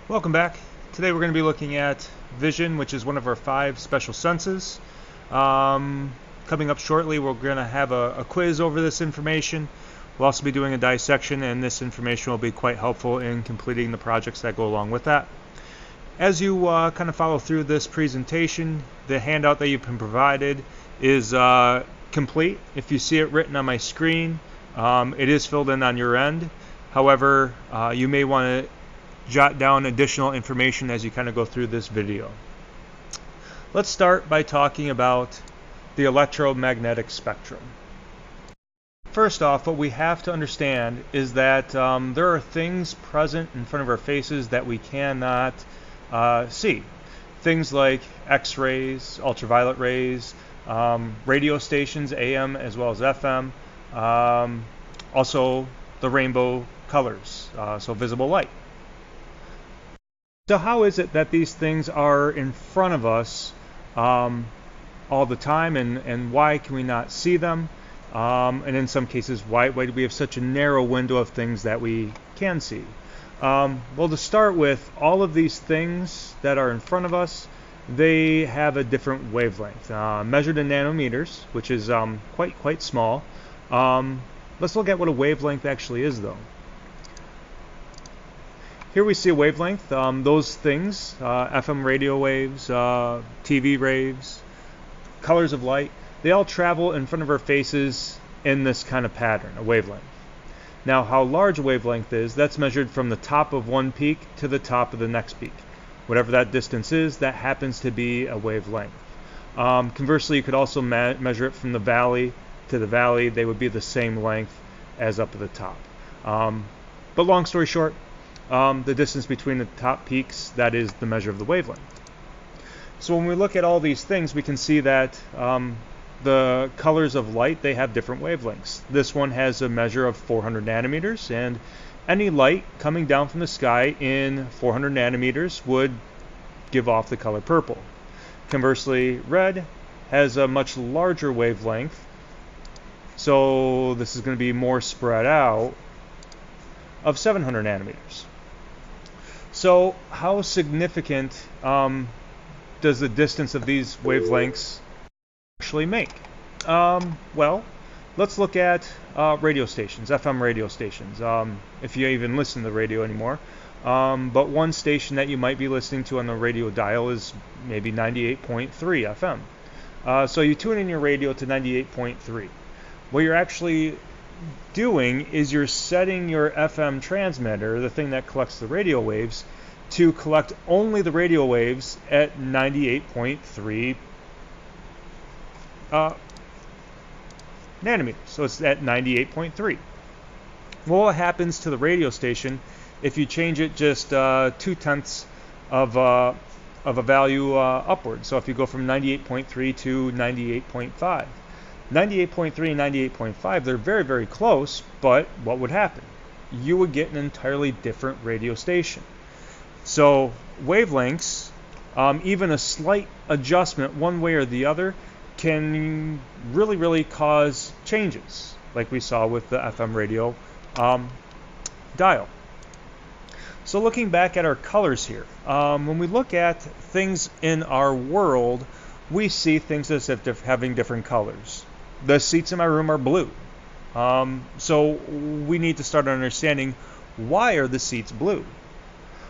Welcome back. Today we're going to be looking at vision, which is one of our 5 special senses. Coming up shortly, we're going to have a quiz over this information. We'll also be doing a dissection, and this information will be quite helpful in completing the projects that go along with that. As you kind of follow through this presentation, the handout that you've been provided is complete. If you see it written on my screen, it is filled in on your end. However, you may want to jot down additional information as you kind of go through this video. Let's start by talking about the electromagnetic spectrum. First off, what we have to understand is that there are things present in front of our faces that we cannot see. Things like X-rays, ultraviolet rays, radio stations, AM as well as FM, also the rainbow colors, so visible light. So how is it that these things are in front of us all the time, and why can we not see them? And in some cases, why do we have such a narrow window of things that we can see? Well, to start with, all of these things that are in front of us, they have a different wavelength, measured in nanometers, which is quite small. Let's look at what a wavelength actually is, though. Here we see a wavelength. Those things, FM radio waves, TV waves, colors of light, they all travel in front of our faces in this kind of pattern, a wavelength. Now, how large a wavelength is, that's measured from the top of one peak to the top of the next peak. Whatever that distance is, that happens to be a wavelength. Conversely, you could also measure it from the valley to the valley. They would be the same length as up at the top. But long story short, the distance between the top peaks, that is the measure of the wavelength. So when we look at all these things, we can see that the colors of light, they have different wavelengths. This one has a measure of 400 nanometers, and any light coming down from the sky in 400 nanometers would give off the color purple. Conversely, red has a much larger wavelength, so this is going to be more spread out, of 700 nanometers. So how significant does the distance of these wavelengths actually make? Well, let's look at radio stations, FM radio stations, if you even listen to the radio anymore. But one station that you might be listening to on the radio dial is maybe 98.3 FM. So you tune in your radio to 98.3. What you're actually doing is you're setting your FM transmitter, the thing that collects the radio waves, to collect only the radio waves at 98.3 nanometers. So it's at 98.3. Well, what happens to the radio station if you change it just 0.2 of a value upward? So if you go from 98.3 to 98.5. 98.3 and 98.5, they're very close, but what would happen? You would get an entirely different radio station. So wavelengths, even a slight adjustment one way or the other, can really cause changes, like we saw with the FM radio dial. So looking back at our colors here, when we look at things in our world, we see things as if having different colors. The seats in my room are blue. So we need to start understanding, why are the seats blue?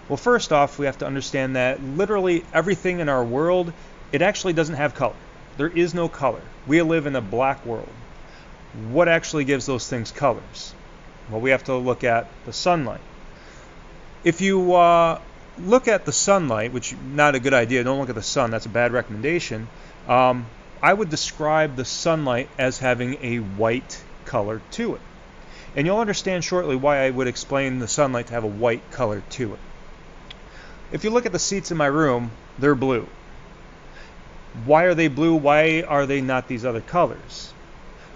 Well, first off, we have to understand that literally everything in our world, it actually doesn't have color. There is no color. We live in a black world. What actually gives those things colors? Well, we have to look at the sunlight. If you look at the sunlight, which is not a good idea, don't look at the sun, that's a bad recommendation. I would describe the sunlight as having a white color to it. And you'll understand shortly why I would explain the sunlight to have a white color to it. If you look at the seats in my room, they're blue. Why are they blue? Why are they not these other colors?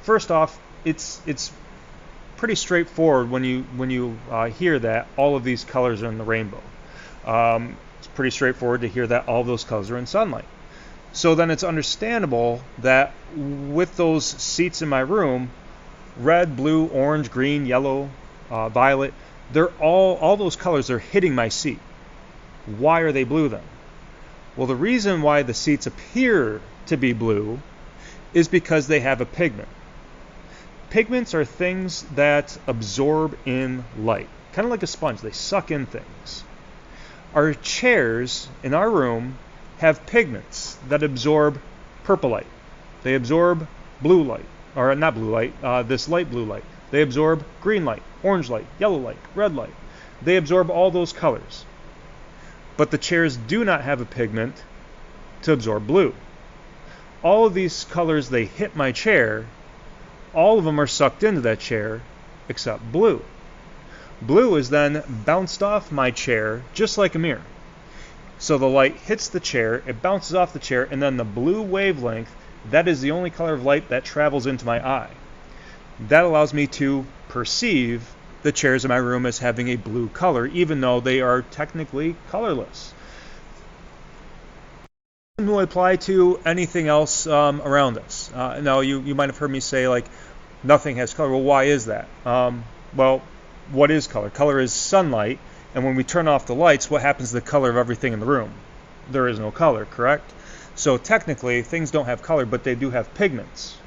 First off, it's pretty straightforward when you hear that all of these colors are in the rainbow. It's pretty straightforward to hear that all of those colors are in sunlight. So then it's understandable that with those seats in my room, red, blue, orange, green, yellow, violet, they're all those colors are hitting my seat. Why are they blue then? Well, the reason why the seats appear to be blue is because they have a pigment. Pigments are things that absorb in light, kind of like a sponge. They suck in things. Our chairs in our room have pigments that absorb purple light. They absorb blue light, or not blue light, this light blue light. They absorb green light, orange light, yellow light, red light. They absorb all those colors. But the chairs do not have a pigment to absorb blue. All of these colors, they hit my chair, all of them are sucked into that chair except blue. Blue is then bounced off my chair just like a mirror. So the light hits the chair, it bounces off the chair, and then the blue wavelength, that is the only color of light that travels into my eye. That allows me to perceive the chairs in my room as having a blue color, even though they are technically colorless. It will apply to anything else around us. Now, you might have heard me say, like, nothing has color. Well, why is that? Well, what is color? Color is sunlight, and when we turn off the lights, what happens to the color of everything in the room? There is no color, correct? So technically, things don't have color, but they do have pigments.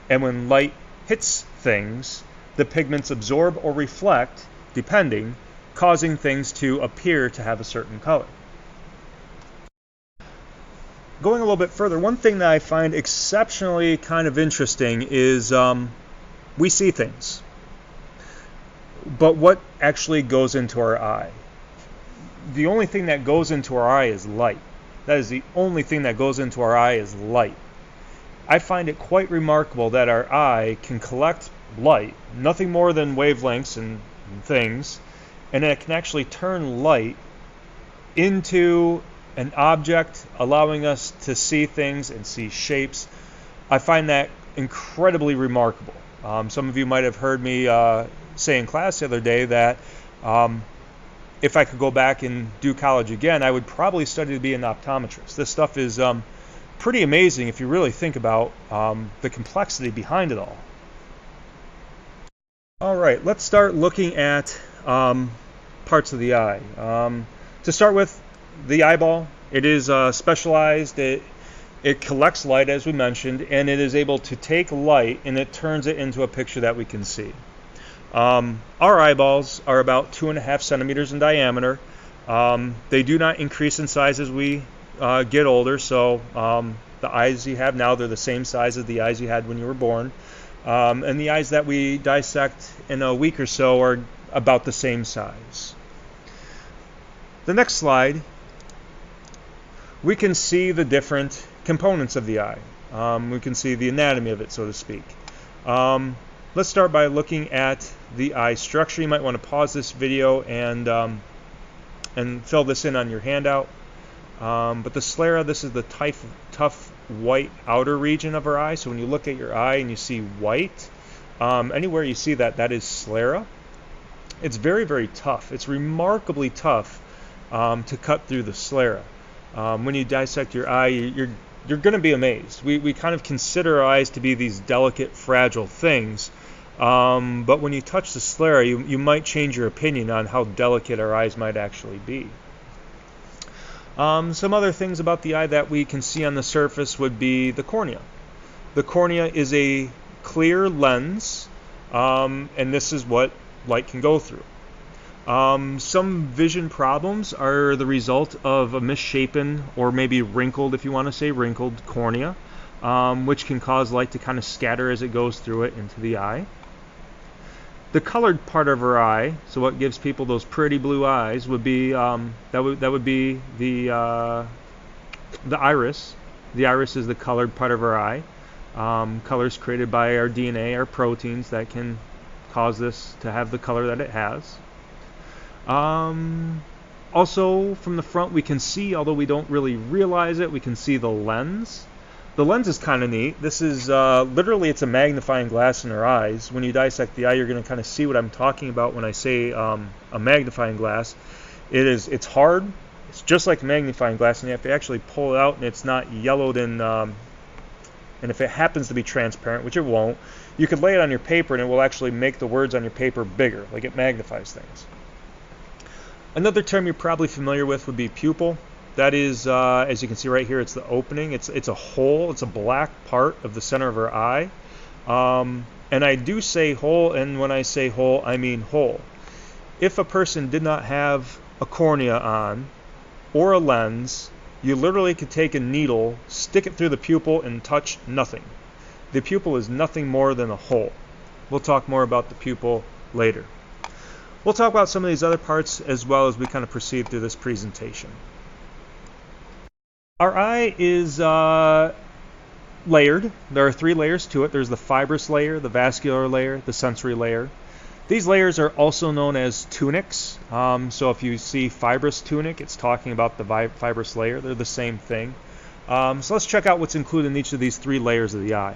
And when light hits things, the pigments absorb or reflect, depending, causing things to appear to have a certain color. Going a little bit further, one thing that I find exceptionally kind of interesting is we see things. But what actually goes into our eye? The only thing that goes into our eye is light. That is the only thing that goes into our eye is light. I find it quite remarkable that our eye can collect light, nothing more than wavelengths and things, and it can actually turn light into an object, allowing us to see things and see shapes. I find that incredibly remarkable. Some of you might have heard me say in class the other day that if I could go back and do college again, I would probably study to be an optometrist. This stuff is pretty amazing if you really think about the complexity behind it all. All right, let's start looking at parts of the eye. To start with, the eyeball. It is specialized. It collects light, as we mentioned, and it is able to take light and it turns it into a picture that we can see. Our eyeballs are about 2.5 centimeters in diameter. They do not increase in size as we get older, so the eyes you have now, they're the same size as the eyes you had when you were born. And the eyes that we dissect in a week or so are about the same size. The next slide, we can see the different components of the eye. We can see the anatomy of it, so to speak. Let's start by looking at the eye structure. You might want to pause this video and fill this in on your handout. But the sclera, this is the tough white outer region of our eye. So when you look at your eye and you see white, anywhere you see that, that is sclera. It's very, very tough. It's remarkably tough to cut through the sclera. When you dissect your eye, you're going to be amazed. We kind of consider our eyes to be these delicate, fragile things. But when you touch the sclera, you might change your opinion on how delicate our eyes might actually be. Some other things about the eye that we can see on the surface would be the cornea. The cornea is a clear lens, and this is what light can go through. Some vision problems are the result of a misshapen or maybe wrinkled, if you want to say wrinkled, cornea, which can cause light to kind of scatter as it goes through it into the eye. The colored part of our eye, so what gives people those pretty blue eyes, would be that would be the iris. The iris is the colored part of our eye. Colors created by our DNA, our proteins that can cause this to have the color that it has. Also, from the front, we can see, although we don't really realize it, we can see the lens. The lens is kind of neat. This is literally, it's a magnifying glass in our eyes. When you dissect the eye, you're going to kind of see what I'm talking about when I say a magnifying glass. It's hard. It's just like a magnifying glass, and you have to actually pull it out, and it's not yellowed and if it happens to be transparent, which it won't, you could lay it on your paper, and it will actually make the words on your paper bigger, like it magnifies things. Another term you're probably familiar with would be pupil. That is, as you can see right here, it's the opening. It's a hole. It's a black part of the center of our eye. And I do say hole, and when I say hole, I mean hole. If a person did not have a cornea on or a lens, you literally could take a needle, stick it through the pupil, and touch nothing. The pupil is nothing more than a hole. We'll talk more about the pupil later. We'll talk about some of these other parts as well as we kind of proceed through this presentation. Our eye is layered. There are 3 layers to it. There's the fibrous layer, the vascular layer, the sensory layer. These layers are also known as tunics. So if you see fibrous tunic, it's talking about the fibrous layer. They're the same thing. So let's check out what's included in each of these 3 layers of the eye.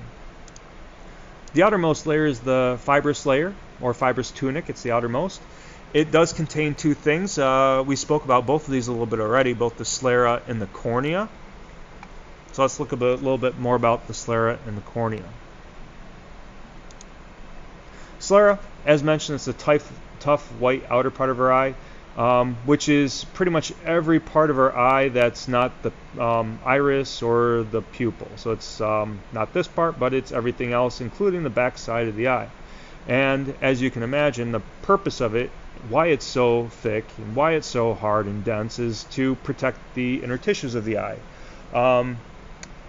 The outermost layer is the fibrous layer, or fibrous tunic. It's the outermost. It does contain 2 things. We spoke about both of these a little bit already, both the sclera and the cornea. So let's look a little bit more about the sclera and the cornea. Sclera, as mentioned, is the tough white outer part of our eye, which is pretty much every part of our eye that's not the iris or the pupil. So it's not this part, but it's everything else, including the back side of the eye. And as you can imagine, the purpose of it, why it's so thick and why it's so hard and dense, is to protect the inner tissues of the eye.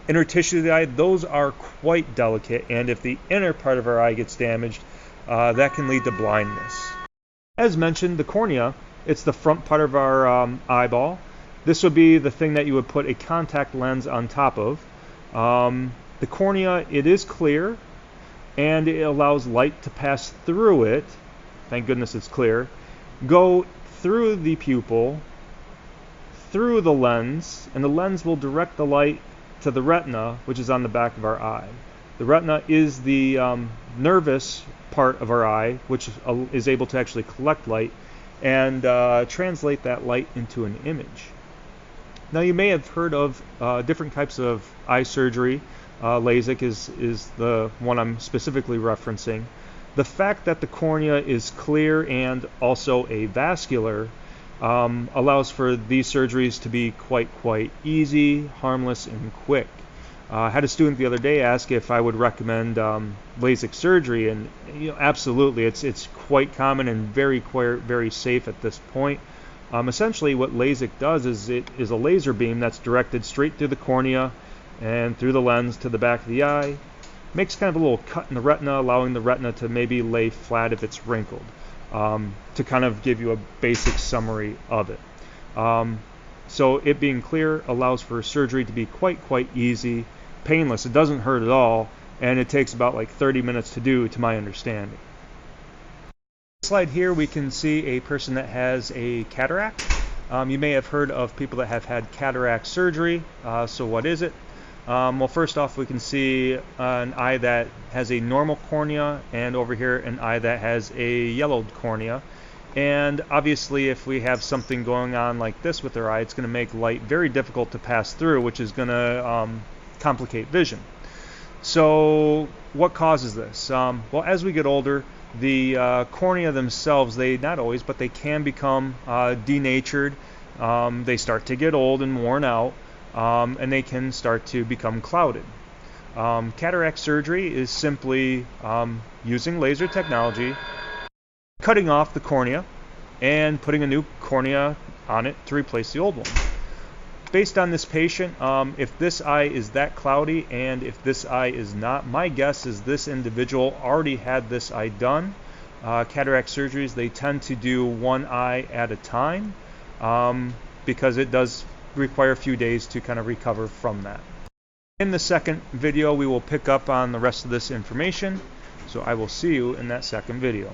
Inner tissue of the eye, those are quite delicate, and if the inner part of our eye gets damaged, that can lead to blindness. As mentioned, the cornea, it's the front part of our eyeball. This would be the thing that you would put a contact lens on top of. The cornea, it is clear, and it allows light to pass through it. Thank goodness it's clear. Go through the pupil, through the lens, and the lens will direct the light to the retina, which is on the back of our eye. The retina is the nervous part of our eye, which is able to actually collect light and translate that light into an image. Now, you may have heard of different types of eye surgery. LASIK is the one I'm specifically referencing. The fact that the cornea is clear and also a vascular allows for these surgeries to be quite easy, harmless, and quick. I had a student the other day ask if I would recommend LASIK surgery, and absolutely, it's quite common and very safe at this point. Essentially, what LASIK does is it is a laser beam that's directed straight through the cornea and through the lens to the back of the eye. Makes kind of a little cut in the retina, allowing the retina to maybe lay flat if it's wrinkled, to kind of give you a basic summary of it. So it being clear allows for surgery to be quite easy, painless. It doesn't hurt at all, and it takes about like 30 minutes to do, to my understanding. Slide here we can see a person that has a cataract. You may have heard of people that have had cataract surgery. So what is it? Well, first off, we can see an eye that has a normal cornea, and over here an eye that has a yellowed cornea. And obviously, if we have something going on like this with our eye, it's going to make light very difficult to pass through, which is going to complicate vision. So what causes this? Well, as we get older, the cornea themselves, they not always, but they can become denatured. They start to get old and worn out. And they can start to become clouded. Cataract surgery is simply using laser technology, cutting off the cornea, and putting a new cornea on it to replace the old one. Based on this patient, if this eye is that cloudy and if this eye is not, my guess is this individual already had this eye done. Cataract surgeries, they tend to do one eye at a time because it does require a few days to kind of recover from that. In the second video, we will pick up on the rest of this information, so I will see you in that second video.